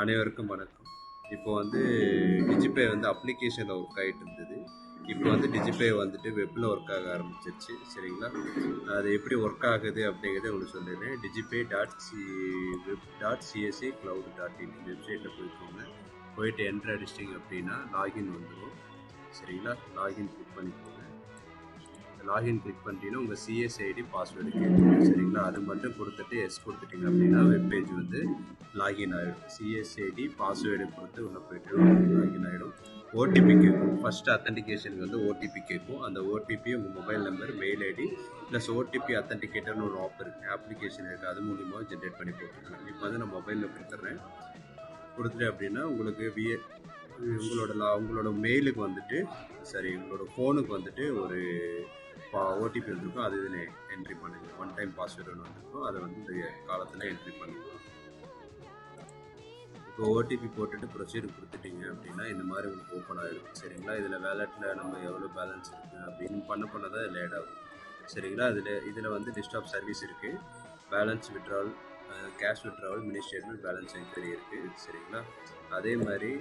அனைவருக்கும் வணக்கம். இப்போ வந்து டிஜிபே வந்து அப்ளிகேஷனில் ஒர்க் ஆகிட்டு இருந்தது. இப்போ வந்து டிஜிபே வந்துட்டு வெப்பில் ஒர்க் ஆக ஆரம்பிச்சிருச்சு. சரிங்களா? அது எப்படி ஒர்க் ஆகுது அப்படிங்கிறத உங்களுக்கு சொல்லிடுறேன். டிஜிபே web.csa cloud.in வெப்சைட்டில் போய்க்கோங்க. போயிட்டு என்ட்ரு அடிச்சிட்டிங்க அப்படின்னா லாகின் வந்துடும். சரிங்களா? லாகின் கிளிக் பண்ணிக்கோங்க. லாகின் கிளிக் பண்ணிட்டீங்கன்னா உங்கள் சிஎஸ்ஐடி பாஸ்வேர்டு கேட்கும். சரிங்களா? அது மட்டும் கொடுத்துட்டு எஸ் கொடுத்துட்டீங்க அப்படின்னா வெப்பேஜ் வந்து லாகின் ஆகிடும். சிஎஸ்ஐடி பாஸ்வேர்டு கொடுத்து உள்ளே போய்ட்டு லாகின் ஆகிடும். ஓடிபி கேட்கும். ஃபர்ஸ்ட் அத்தன்டிகேஷனுக்கு வந்து ஓடிபி கேட்கும். அந்த ஓடிபி உங்கள் mobile number, mail ID plus OTP அத்தன்டிகேட்டர்னு ஒரு ஆப் இருக்குது, அப்ளிகேஷன் இருக்குது. அது மூலியமாக ஜென்ரேட் பண்ணி போட்டுருக்கேன். இப்போ வந்து நான் மொபைலில் கொடுத்துட்றேன். கொடுத்துட்டு அப்படின்னா உங்களுக்கு உங்களோட மெயிலுக்கு வந்துட்டு உங்களோட ஃபோனுக்கு வந்துட்டு ஒரு ஓடிபி வந்துருக்கும். அது இதில் என்ட்ரி பண்ணுங்க. ஒன் டைம் பாஸ்வேர்டு ஒன்று வந்துருக்கும். அதை வந்து இந்த காலத்தில் என்ட்ரி பண்ணிக்கலாம். இப்போ ஓடிபி போட்டுட்டு ப்ரொசீடு கொடுத்துட்டீங்க அப்படின்னா இந்த மாதிரி உங்களுக்கு ஓப்பன் ஆகிடும். சரிங்களா? இதில் வேலெட்டில் நம்ம எவ்வளோ பேலன்ஸ் இருக்குது அப்படின்னு பண்ண தான் இதில் ஆட் ஆகும். சரிங்களா? இதில் வந்து லிஸ்ட் ஆஃப் சர்வீஸ் இருக்குது. Balance withdrawal, cash withdrawal, mini statement, balance entry இருக்குது. சரிங்களா? அதே மாதிரி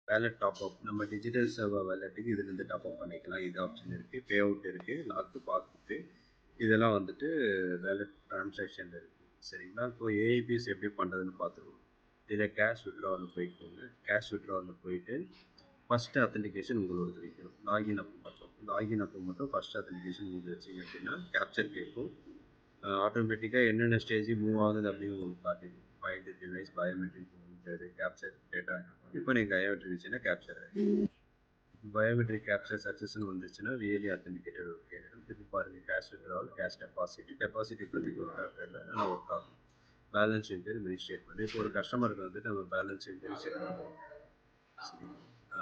வேலட் டாப் அப், நம்ம டிஜிட்டல் சர்வர் வேலட்டுக்கு இதுலேருந்து டாப் அப் பண்ணிக்கலாம். இது ஆப்ஷன் இருக்குது. பே அவுட் இருக்குது, லாக்கு, பாஸ்புக்கு, இதெல்லாம் வந்துட்டு வேலட் ட்ரான்சாக்ஷனில் இருக்குது. சரிங்களா? இப்போ ஏஐபிஎஸ் எப்படி பண்ணுறதுன்னு பார்த்துருவோம். இதில் கேஷ் விட்ராவலில் போய்க்கோங்க. கேஷ் விட்ராவலில் போயிட்டு ஃபஸ்ட்டு அத்தன்டிகேஷன் உங்களோட வைக்கணும். லாகின் அப்போ மட்டும் ஃபஸ்ட் அத்தன்டிகேஷன் நீங்கள் வச்சிங்க அப்படின்னா கேப்சர் கேட்கும். ஆட்டோமேட்டிக்காக என்னென்ன ஸ்டேஜ் மூவ் ஆகுது அப்படின்னு உங்களுக்கு காட்டுது. Find device, biometric, capture data. இப்போ நீங்கள் பயோமெட்ரிக் வச்சுன்னா கேப்சர் பயோமெட்ரிக் கேப்சர் சக்ஸஸ்ன்னு வந்துச்சுன்னா ரியலி அத்தன்டிகேட்டட் ஓகே. திருப்பி பாருங்க, கேஷ் வித்ட்ராவல், கேஷ் டெபாசிட் இப்போதைக்கு ஒர்க் ஆகல, ஆனால் ஒர்க் ஆகும். Balance entry, mini statement. இப்போ ஒரு கஸ்டமருக்கு வந்துட்டு நம்ம பேலன்ஸ் என்ட்ரி செக் பண்ணுவோம்.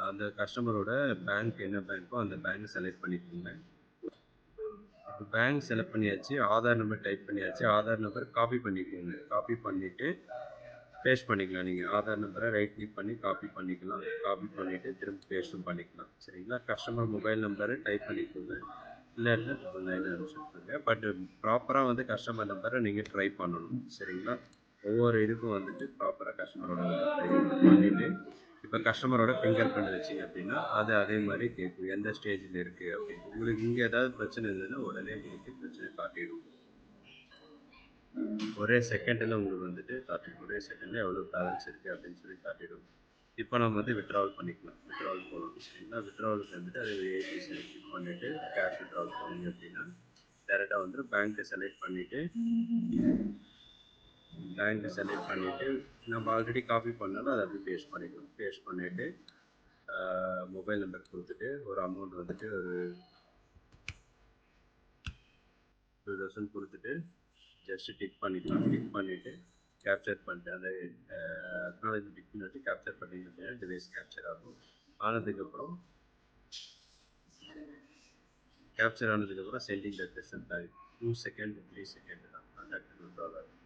அந்த கஸ்டமரோட பேங்க் என்ன பேங்க்கோ அந்த பேங்க் செலக்ட் பண்ணிக்கோங்க. இப்போ பேங்க் செலக்ட் பண்ணியாச்சு, ஆதார் நம்பர் டைப் பண்ணியாச்சு. ஆதார் நம்பர் காப்பி பண்ணிக்கோங்க. காப்பி பண்ணிவிட்டு பேஸ்ட் பண்ணிக்கலாம். நீங்கள் ஆதார் நம்பரை ரைட் கிளிக் பண்ணி காப்பி பண்ணிக்கலாம். காப்பி பண்ணிவிட்டு திரும்ப பேஸ்ட்டும் பண்ணிக்கலாம். சரிங்களா? கஸ்டமர் மொபைல் நம்பரை டைப் பண்ணிக்கோங்க. இல்லாட்டினா 999 அனுப்பிச்சுட்ருங்க. பட் ப்ராப்பராக வந்து கஸ்டமர் நம்பரை நீங்கள் ட்ரை பண்ணணும். சரிங்களா? ஒவ்வொரு இதுக்கும் வந்துட்டு ப்ராப்பராக கஸ்டமரோட ட்ரை பண்ணிவிட்டு இப்போ கஸ்டமரோட ஃபிங்கர் பிரிண்ட் வச்சிங்க அப்படின்னா அது அதே மாதிரி கேட்கும் எந்த ஸ்டேஜில் இருக்குது அப்படின்னு. உங்களுக்கு இங்கே ஏதாவது பிரச்சனை இருந்ததுன்னா உடனே உங்களுக்கு பிரச்சனை காட்டிடும். ஒரே செகண்டில் உங்களுக்கு வந்துட்டு காட்டிடும். ஒரே செகண்டில் எவ்வளோ பேலன்ஸ் இருக்குது அப்படின்னு சொல்லி காட்டிடும். இப்போ நம்ம வந்து வித்ட்ராவல் பண்ணிக்கலாம். வித்ட்ராவல் போகணும். சரிங்களா? வித்ட்ராவலுக்கு வந்துட்டு அது ஏபிசி கிளிக் பண்ணிவிட்டு கேஷ் வித்ட்ராவல் போனீங்க அப்படின்னா டேரெக்டாக வந்துட்டு பேங்க்கை செலக்ட் பண்ணிவிட்டு நம்ம ஆல்ரெடி காப்பி பண்ணாலும் அதை அப்படியே பேஸ்ட் பண்ணிக்கலாம். பேஸ்ட் பண்ணிவிட்டு மொபைல் நம்பர் கொடுத்துட்டு ஒரு அமௌண்ட் வந்துட்டு ஒரு 2000 கொடுத்துட்டு ஜஸ்ட் டிக் பண்ணிக்கலாம். டிக் பண்ணிவிட்டு கேப்சர் பண்ணிட்டு அந்த அக்னாலஜ் டிக் பண்ணிட்டு கேப்சர் பண்ணிங்க அப்படின்னா டிவைஸ் கேப்சர் ஆகும். ஆனதுக்கப்புறம் சென்டிங் லொக்கேஷன் ஆகிடும். 2 செகண்ட் 3 செகண்ட் தான் அந்த விட்ரால் ஆகும்.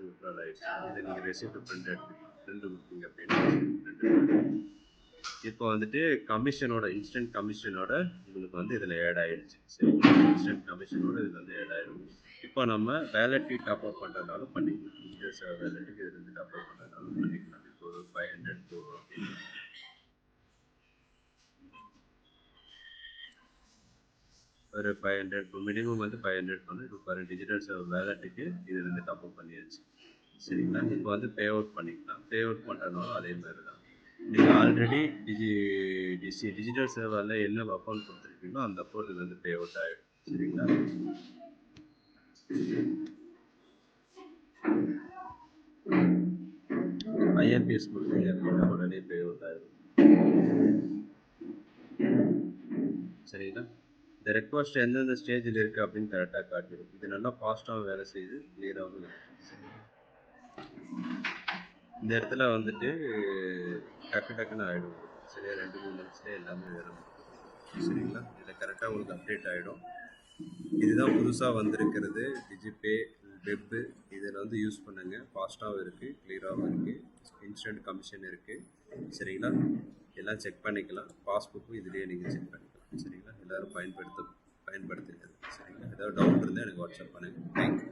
விட்ரால் ஆகிடுச்சு. இதை நீங்கள் ரெசிப்ட் பிரிண்ட் எடுத்துக்கலாம். பிரிண்ட் கொடுத்தீங்க அப்படின்னா இப்போ வந்துட்டு இன்ஸ்டன்ட் கமிஷனோட உங்களுக்கு வந்து இதில் ஆட் ஆகிடுச்சு. சரி, இன்ஸ்டன்ட் கமிஷனோட இதில் வந்து ஆட் ஆகிடும். இப்போ நம்ம வேலெட் டாப் அப் பண்ணுறதுனாலும் பண்ணிக்கலாம். வேலெட்டுக்கு இது வந்து டாப் அப் பண்ணுறதுனாலும் பண்ணிக்கலாம். இப்போ ஒரு 500 போகும் அப்படின்னு ஒரு 500 இப்போ மினிமம் வந்து 500 பண்ணு. இப்போ பாருங்கள், டிஜிட்டல் வேலெட்டுக்கு இது வந்து டாப் அப் பண்ணியாச்சு. சரிங்களா? இப்போ வந்து பே அவுட் பண்ணிக்கலாம். பே அவுட் பண்ணுறதுனாலும் அதே மாதிரி தான். நீங்கள் ஆல்ரெடி டிஜிட்டல் சேவரில் என்ன அக்கௌண்ட் கொடுத்துருக்கீங்களோ அந்த அக்கௌண்ட் இது வந்து பே அவுட் ஆகிடும். சரிங்களா? ஐஎம்பிஎஸ் கொடுத்தீங்க அப்படின்னா உடனே பே அவுட் ஆகிடும். சரிங்களா? இந்த ரெக்வஸ்ட் எந்தெந்த ஸ்டேஜில் இருக்குது அப்படின்னு கரெக்டாக காட்டிடும். இது நல்லா ஃபாஸ்ட்டாகவும் வேலை செய்யுது, கிளியராகவும் வேலை செய்யுது. இந்த இடத்துல வந்துட்டு டக்குன்னு ஆகிடும். சரியா? 2-3 நிமிஷத்துல எல்லாமே வேலை முடியும். சரிங்களா? இதில் கரெக்டாக உங்களுக்கு அப்டேட் ஆகிடும். இதுதான் புதுசாக வந்திருக்கிறது டிஜிபே வெப்பு. இதில் வந்து யூஸ் பண்ணுங்கள். ஃபாஸ்ட்டாகவும் இருக்குது, கிளியராகவும் இருக்குது, இன்ஸ்டன்ட் கமிஷன் இருக்குது. சரிங்களா? எல்லாம் செக் பண்ணிக்கலாம். பாஸ்புக்கும் இதுலேயே நீங்கள் செக் பண்ணிக்கலாம். சரிங்களா? எல்லோரும் பயன்படுத்துங்க. சரிங்களா? ஏதாவது டவுட் இருந்தால் எனக்கு வாட்ஸ்அப் பண்ணுங்கள். தேங்க்யூ.